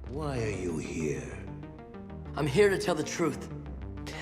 Why are you here? I'm here to tell the truth.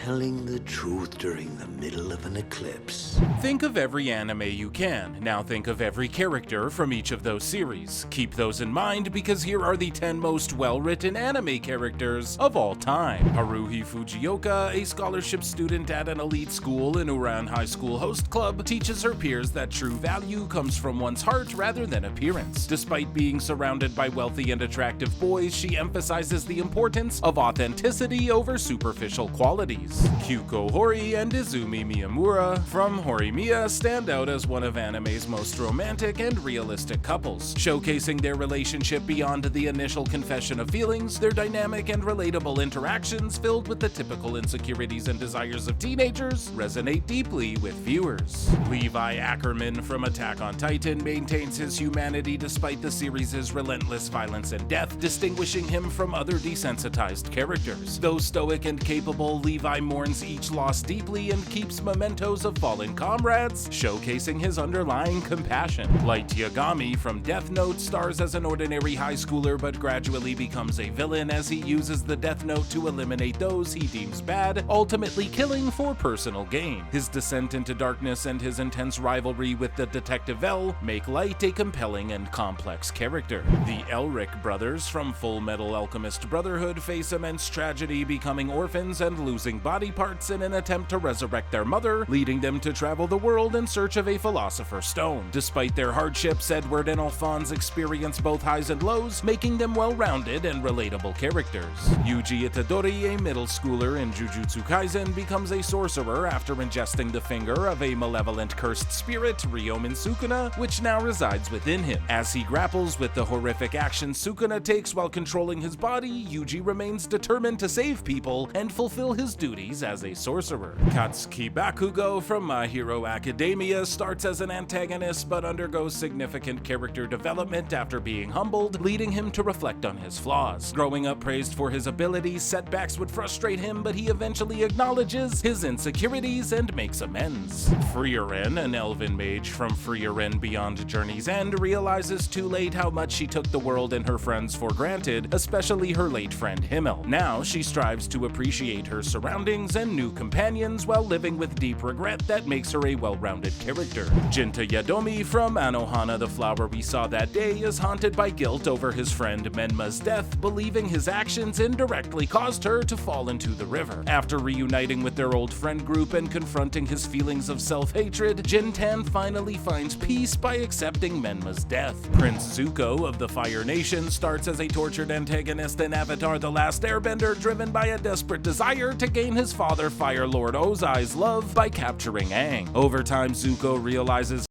Telling the truth during the middle of an eclipse. Think of every anime you can. Now think of every character from each of those series. Keep those in mind because here are the 10 most well-written anime characters of all time. Haruhi Fujioka, a scholarship student at an elite school in Uran High School Host Club, teaches her peers that true value comes from one's heart rather than appearance. Despite being surrounded by wealthy and attractive boys, she emphasizes the importance of authenticity over superficial qualities. Kyouko Hori and Izumi Miyamura from Horimiya stand out as one of anime's most romantic and realistic couples, showcasing their relationship beyond the initial confession of feelings. Their dynamic and relatable interactions, filled with the typical insecurities and desires of teenagers, resonate deeply with viewers. Levi Ackerman from Attack on Titan maintains his humanity despite the series' relentless violence and death, distinguishing him from other desensitized characters. Though stoic and capable, Levi mourns each loss deeply and keeps mementos of fallen comrades, showcasing his underlying compassion. Light Yagami from Death Note stars as an ordinary high schooler but gradually becomes a villain as he uses the Death Note to eliminate those he deems bad, ultimately killing for personal gain. His descent into darkness and his intense rivalry with the Detective L make Light a compelling and complex character. The Elric brothers from Full Metal Alchemist Brotherhood face immense tragedy, becoming orphans and losing body parts in an attempt to resurrect their mother, leading them to travel the world in search of a Philosopher's Stone. Despite their hardships, Edward and Alphonse experience both highs and lows, making them well-rounded and relatable characters. Yuji Itadori, a middle schooler in Jujutsu Kaisen, becomes a sorcerer after ingesting the finger of a malevolent cursed spirit, Ryomen Sukuna, which now resides within him. As he grapples with the horrific actions Sukuna takes while controlling his body, Yuji remains determined to save people and fulfill his duties as a sorcerer. Katsuki Bakugo from My Hero Academia starts as an antagonist but undergoes significant character development after being humbled, leading him to reflect on his flaws. Growing up praised for his abilities, setbacks would frustrate him, but he eventually acknowledges his insecurities and makes amends. Frieren, an elven mage from Frieren Beyond Journey's End, realizes too late how much she took the world and her friends for granted, especially her late friend Himmel. Now she strives to appreciate her surroundings and new companions while living with deep regret that makes her a well-rounded character. Jinta Yadomi from Anohana the Flower We Saw That Day is haunted by guilt over his friend Menma's death, believing his actions indirectly caused her to fall into the river. After reuniting with their old friend group and confronting his feelings of self-hatred, Jintan finally finds peace by accepting Menma's death. Prince Zuko of the Fire Nation starts as a tortured antagonist in Avatar: The Last Airbender, driven by a desperate desire to gain his father Fire Lord Ozai's love by capturing Aang. Over time, Zuko realizes